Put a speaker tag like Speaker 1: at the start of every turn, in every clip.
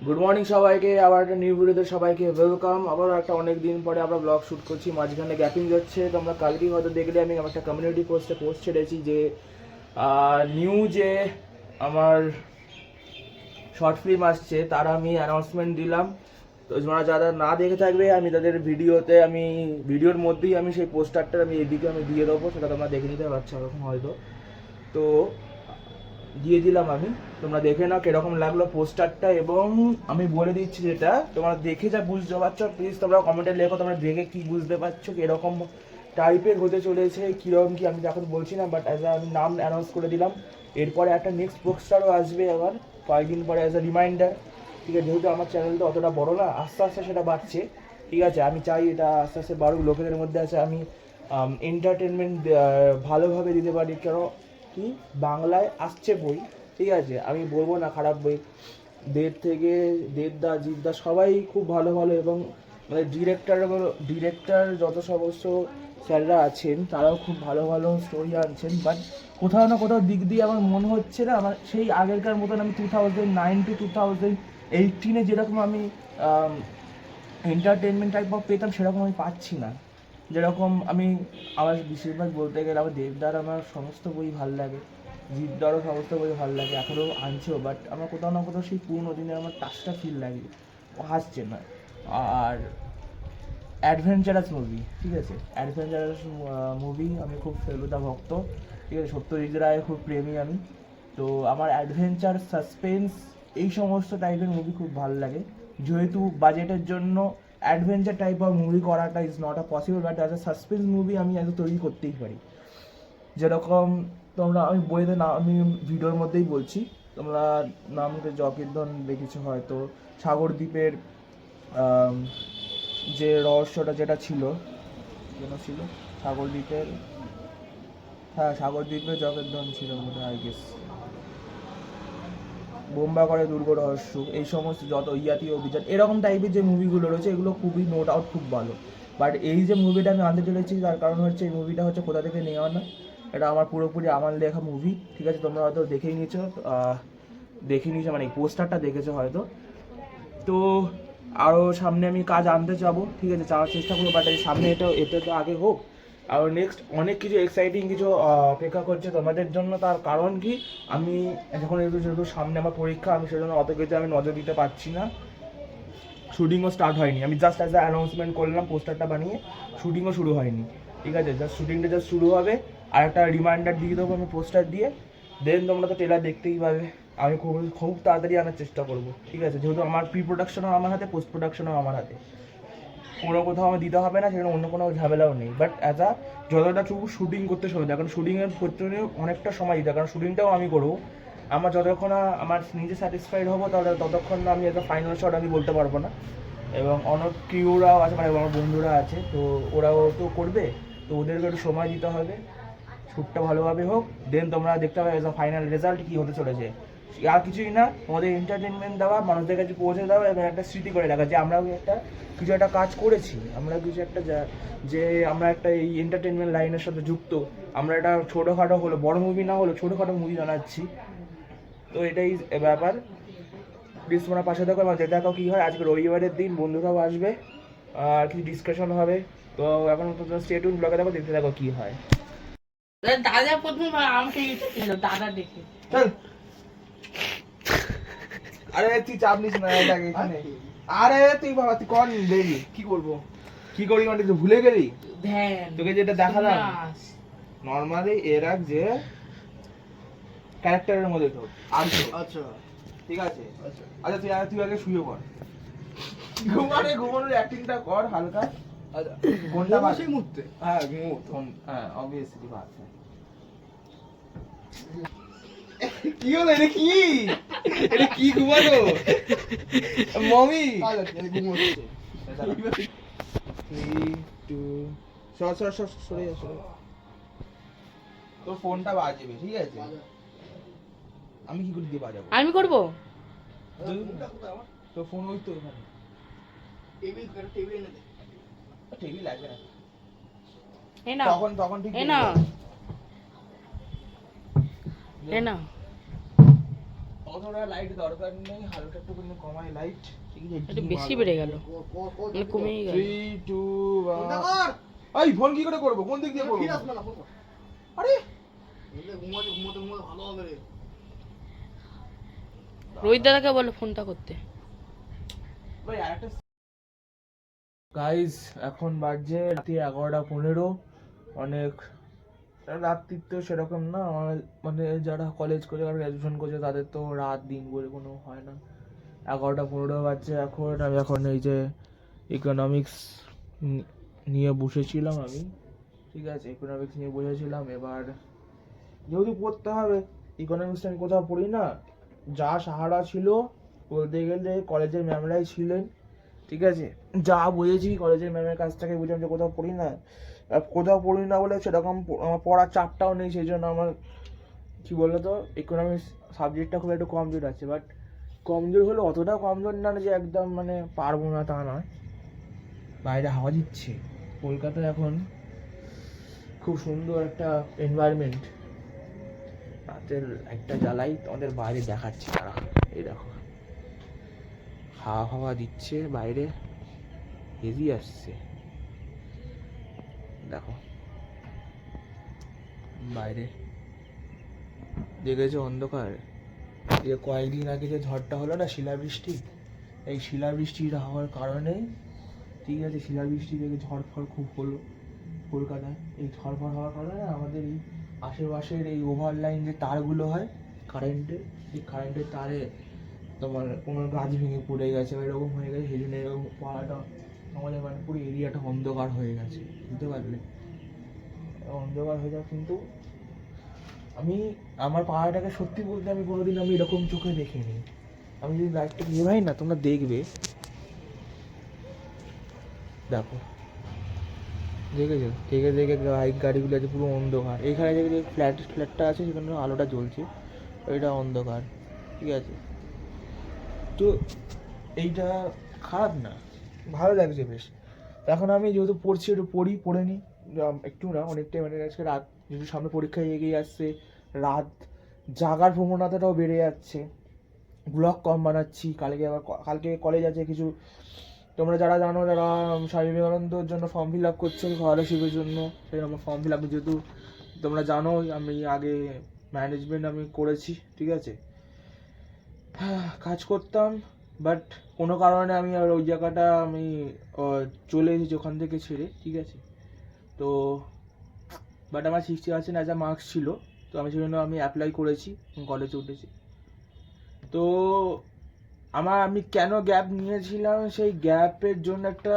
Speaker 1: Good morning সবাইকে, আবার একটা নিউ ভিডিওতে সবাইকে ওয়েলকাম। আবার একটা অনেক দিন পরে আমরা ব্লগ শ্যুট করছি, মাঝখানে গ্যাপিং যাচ্ছে। তোমরা কালকেই হয়তো দেখলে আমি একটা কমিউনিটি পোস্টে পোস্ট ছেড়েছি যে নিউ যে আমার শর্ট ফিল্ম আসছে তার আমি অ্যানাউন্সমেন্ট দিলাম। তো যারা না দেখে থাকবে আমি তাদের ভিডিওর মধ্যেই আমি সেই পোস্টারটা এদিকে আমি দিয়ে দেবো, সেটা তোমরা দেখে নিতে পারছো ওরকম হয়তো। তো দিয়ে দিলাম আমি, তোমরা দেখে নাও কিরকম লাগলো পোস্টারটা। এবং আমি বলে দিচ্ছি, যেটা তোমরা দেখে যা বুঝতে পারছো প্লিজ তোমরা কমেন্টে লেখো তোমরা দেখে কি বুঝতে পারছো, কিরকম টাইপের হতে চলেছে, কীরকম কি আমি এখন বলছি না, বাট আমি নাম অ্যানাউন্স করে দিলাম। এরপরে একটা নেক্সট পোস্টারও আসবে আবার কয়েকদিন পরে অ্যাজ এ রিমাইন্ডার। ঠিক আছে, যেহেতু আমার চ্যানেলটা অতটা বড় না, আস্তে আস্তে সেটা বাড়ছে। ঠিক আছে, আমি চাই এটা আস্তে আস্তে বাড়ুক, লোকেদের মধ্যে আছে আমি এন্টারটেনমেন্ট ভালোভাবে দিতে পারি। কেন কি বাংলায় আসছে বই, ঠিক আছে, আমি বলবো না খারাপ বই। দেবদা জিদ্দা সবাই খুব ভালো ভালো, এবং মানে ডিরেক্টর যত সমস্ত স্যাররা আছেন তারাও খুব ভালো ভালো স্টোরি আনছেন। বাট কোথাও না কোথাও দিক দিয়ে আমার মনে হচ্ছে না আমার সেই আগেরকার মতন আমি 2009 to 2018 যেরকম আমি এন্টারটেনমেন্ট টাইপ অফ পেতাম সেরকম আমি পাচ্ছি না। যেরকম আমার বেশিরভাগ বলতে গেলে আমার দেবদার আমার সমস্ত বই ভালো লাগে, জিদ্দারও সমস্ত বই ভালো লাগে, এখনও আনছেও। বাট আমার কোথাও না কোথাও সেই পুরোনো দিনের আমার টাচটা ফিল লাগে, ও হাসছে না। আর অ্যাডভেঞ্চারাস মুভি, ঠিক আছে, অ্যাডভেঞ্চারাস মুভি আমি খুব ফেলুদা ভক্ত, ঠিক আছে, সত্যজিৎ রায় খুব প্রেমী আমি। তো আমার অ্যাডভেঞ্চার সাসপেন্স এই সমস্ত টাইপের মুভি খুব ভালো লাগে। যেহেতু বাজেটের জন্য অ্যাডভেঞ্চার টাইপ অফ মুভি করাটা is not a possible, but as a suspense movie আমি এত তৈরি করতেই পারি। যেরকম আমি বইতে না, আমি ভিডিওর মধ্যেই বলছি, তোমরা নামকে জকিরদন দেখেছো হয়তো, সাগরদ্বীপের যে রহস্যটা যেটা ছিল সাগরদ্বীপের, হ্যাঁ সাগরদ্বীপের জগদ্দল ছিল বোধ হয়, আই গেস বোম্বা করে দুর্গ রহস্য, এই সমস্ত যত ইয়াতি অভিযান এরকম টাইপের যে মুভিগুলো রয়েছে এগুলো খুবই নো ডাউট খুব ভালো। বাট এই যে মুভিটা আমি আনতে চলেছি তার কারণ হচ্ছে এই মুভিটা হচ্ছে কোথা থেকে নেওয়া না, এটা আমার পুরোপুরি আমার লেখা মুভি। ঠিক আছে, তোমরা হয়তো দেখে নিয়েছো মানে এই পোস্টারটা দেখেছো হয়তো। তো আরও সামনে আমি কাজ আনতে যাবো, ঠিক আছে, যাওয়ার চেষ্টা করবো। বাট এই সামনে এটা তো আগে হোক। আর নেক্সট অনেক কিছু এক্সাইটিং কিছু অপেক্ষা করছে তোমাদের জন্য। তার কারণ কি, আমি যখন যেহেতু সামনে আমার পরীক্ষা, আমি সেজন্য অত কিছু আমি নজর দিতে পারছি না। শুটিংও স্টার্ট হয়নি, আমি জাস্ট অ্যাজ এ অ্যানাউন্সমেন্ট করলাম পোস্টারটা বানিয়ে, শুটিংও শুরু হয়নি। ঠিক আছে, শুটিংটা জাস্ট শুরু হবে, আর একটা রিমাইন্ডার দিয়ে দেবো আমি পোস্টার দিয়ে। দেন তোমরা তো ট্রেলার দেখতেই পাবে। আমি খুব খুব তাড়াতাড়ি আনার চেষ্টা করবো, ঠিক আছে, যেহেতু আমার প্রি প্রোডাকশনও আমার হাতে, পোস্ট প্রোডাকশনও আমার হাতে, কোনো কোথাও আমার দিতে হবে না, সেখানে অন্য কোনো ঝামেলাও নেই। বাট অ্যাজ আ যতটা শুটিং করতে সময় দেয়, কারণ শুটিংয়ের ক্ষেত্রে অনেকটা সময় দিতে, কারণ শুটিংটাও আমি করবো। আমার যতক্ষণ আমার নিজে স্যাটিসফাইড হবো তাহলে ততক্ষণ আমি একটা ফাইনাল শট আমি বলতে পারবো না। এবং অনেক ক্রিউরাও আছে, মানে আমার বন্ধুরা আছে, তো ওরাও তো করবে, তো ওদেরকে একটু সময় দিতে হবে, শ্যুটটা ভালোভাবে হোক। দেন তোমরা দেখতে পাবে এজ আ ফাইনাল রেজাল্ট কী হতে চলেছে। আর কিছুই না, তোমাদের এন্টারটেনমেন্ট দেওয়া, মানুষদের কাছে পৌঁছে দেওয়া, এবং একটা স্মৃতি করে রাখা যে আমরাও কিছু একটা কাজ করেছি, আমরা কিছু একটা যে আমরা একটা এই এন্টারটেনমেন্ট লাইনের সাথে যুক্ত। আমরা একটা ছোটোখাটো হলো, বড় মুভি না হলো, ছোটোখাটো মুভি বানাচ্ছি। তো এটাই ব্যাপার। প্লিজ তোমরা পাশে থাকো, এবং যেটা কী হয়, আজকে রবিবারের দিন বন্ধুরাও আসবে, আর কিছু ডিসকাশন হবে। তো এখন তো স্টে টিউন, ব্লগে দেখো, দেখতে থাকো কী হয়।
Speaker 2: দাদা প্রথম আমাকে ছিল দাদা দেখে।
Speaker 1: চল, আরে তুই চাপ নিস না, এখানে আরে তুই বাবা তুই কোন দেরি কি করবো, কি করি মানে তুই ভুলে গেলি তোকে যেটা দেখালাম নর্মালি এর আগ যে ক্যারেক্টারের মধ্যে তো আচ্ছা ঠিক আছে। আচ্ছা তুই আগে শুয়ে পড়, ঘুমানোর অ্যাক্টিংটা কর হালকা। আচ্ছা কোনটা বাসে মুহূর্তে, হ্যাঁ হ্যাঁ অবভিয়াসলি বাস। কি হলো এটা, এটা কি ঘুমানো মমি, 3 2 সরে যা। তোর ফোনটা বাজবে, ঠিক আছে, আমি কি করে দিয়ে বাজাবো,
Speaker 2: আমি করবো।
Speaker 1: তোর ফোন ওই তো ওখানে, টেবিল লাগবে না, তখন ঠিক
Speaker 2: এ না
Speaker 1: অতটা লাইট দরকার নেই, হালকা একটু কিন্তু কমাই লাইট, ঠিক আছে?
Speaker 2: একটু বেশি বেড়ে গেল, মানে কমেই গেল।
Speaker 1: 3 2 1 এই ফোন কি করে করব, কোন দিক দিয়ে করব? আরে
Speaker 2: রোহিত দাদাকে বলো ফোনটা করতে।
Speaker 1: ভাই আরেকটা গাইস, এখন বাজে রাতে 11:15। অনেক রাত্রির তো সেরকম না, মানে যারা কলেজ করে আর গ্র্যাজুয়েশন করছে তাদের তো রাত দিন বলে কোনো হয় না। 11:15 বাজছে এখন। আমি এখন এই যে ইকোনমিক্স নিয়ে বসেছিলাম আমি, ঠিক আছে? ইকোনমিক্স নিয়ে বসেছিলাম। এবার যেহেতু পড়তে হবে, ইকোনমিক্সটা আমি কোথাও পড়ি না, যা সাহারা ছিল বলতে গেলে কলেজের ম্যামরাই ছিলেন, ঠিক আছে? যা বুঝেছি কলেজের ম্যামের কাছ থেকে বুঝলাম, যে কোথাও পড়ি না। আর কোথাও পড়ি না বলে সেরকম আমার পড়ার চাপটাও নেই, সেই জন্য আমার কী বলতো তো ইকোনমিক্স সাবজেক্টটা খুব একটু কমজোর আছে। বাট কমজোর হলে অতটা কমজোর না যে একদম মানে পারবো না তা নয়। বাইরে হাওয়া দিচ্ছে, কলকাতায় এখন খুব সুন্দর একটা এনভায়রনমেন্ট। রাতের একটা জ্বালাই তোমাদের বাইরে দেখাচ্ছি, তারা এই দেখো হাওয়া হাওয়া দিচ্ছে বাইরে, হেভি আসছে দেখো বাইরে। দেখেছো অন্ধকার? যে কয়েকদিন আগে যে ঝড়টা হলো না, শিলাবৃষ্টি, এই শিলাবৃষ্টিটা হওয়ার কারণেই, ঠিক আছে, শিলাবৃষ্টি থেকে ঝড় ফড় খুব হলো কলকাতায়। এই ঝড় ফড় হওয়ার কারণে আমাদের এই আশেপাশের এই ওভারলাইন যে তারগুলো হয় কারেন্টের, এই কারেন্টের তারে তোমার কোনো গাছ ভেঙে পড়ে গেছে বা এরকম হয়ে গেছে, সেই জন্য এরকম পাড়াটা আমাদের মানে পুরো এরিয়াটা অন্ধকার হয়ে গেছে, বুঝতে পারলে? অন্ধকার হয়ে যাওয়া, কিন্তু আমি আমার পাড়াটাকে সত্যি বলতে আমি কোনোদিন আমি এরকম চোখে দেখিনি। আমি যদি লাইটটা নিয়ে ভাই না, তোমরা দেখবে, দেখো দেখেছো, দেখে দেখে বাইক গাড়িগুলো আছে পুরো অন্ধকার। এইখানে যে ফ্ল্যাটটা আছে সেখানে আলোটা জ্বলছে, ওইটা অন্ধকার, ঠিক আছে? তো এইটা খারাপ না, ভালো লাগছে বেশ। এখন আমি যেহেতু পড়ছি, একটু পড়ে নিই, একটু না অনেকটাই, মানে আজকে রাত যেহেতু সামনে পরীক্ষায় এগিয়ে আসছে, রাত জাগার প্রবণতাটাও বেড়ে যাচ্ছে, ব্লগ কম বানাচ্ছি। কালকে কলেজ আছে কিছু, তোমরা যারা জানো, যারা স্বামী বিবেকানন্দর জন্য ফর্ম ফিল আপ করছো স্কলারশিপের জন্য, সেই আমার ফর্ম ফিল আপ, যেহেতু তোমরা জানো আমি আগে ম্যানেজমেন্ট আমি করেছি, ঠিক আছে? কাজ করতাম, বাট কোনো কারণে আমি আর ওই জায়গাটা আমি চলে এসেছি ওখান থেকে ছেড়ে, ঠিক আছে? তো বাট আমার 60% অ্যাজ আ মার্কস ছিল, তো আমি সেই জন্য আমি অ্যাপ্লাই করেছি, কলেজে উঠেছি। তো আমি কেন গ্যাপ নিয়েছিলাম, সেই গ্যাপের জন্য একটা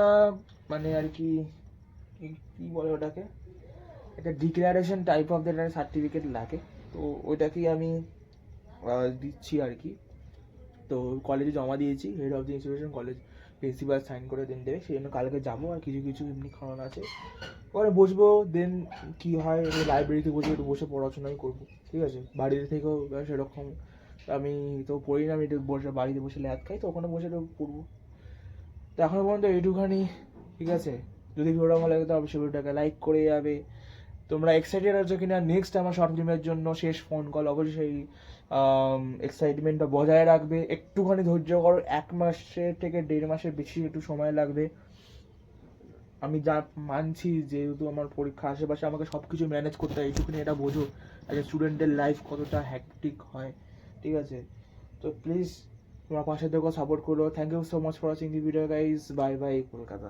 Speaker 1: মানে আর কি কী বলে ওটাকে, একটা declaration type of that certificate লাগে, তো ওইটাকেই আমি দিচ্ছি আর কি। তো কলেজে জমা দিয়েছি, head of the institution, college principal sign করে দেবে, সেই জন্য কালকে যাবো। আর কিছু কিছু এমনি কারণ আছে, পরে বসবো, দেন কী হয় লাইব্রেরিতে বসে একটু বসে পড়াশোনাই করবো, ঠিক আছে? বাড়িতে থেকেও সেরকম আমি তো পড়ি না, আমি একটু বসে বাড়িতে বসে ল্যাদ খাই, তো ওখানে বসে একটু পড়বো। তো এখনও পর্যন্ত এইটুখানি, ঠিক আছে? যদি ভিডিওটা ভালো লাগে তো অবশ্যই ভিডিওটাকে লাইক করে যাবে। তোমরা এক্সাইটেড আছো কিনা নেক্সট আমার শর্ট ফিল্মের জন্য, শেষ ফোন কল, অবশ্যই এক্সাইটমেন্টটা বজায় রাখবে। একটুখানি ধৈর্য করো, 1 মাসের থেকে 1.5 মাসের বেশি একটু সময় লাগবে। আমি যা মানছি, যেহেতু আমার পরীক্ষা আশেপাশে, আমাকে সব কিছু ম্যানেজ করতে হয়, এইটুকুনি এটা বোঝো একটা স্টুডেন্টের লাইফ কতটা হ্যাকটিক হয়, ঠিক আছে? তো প্লিজ তোমার পাশে থেকেও সাপোর্ট করো। Thank you so much for watching the video guys, bye bye Kolkata.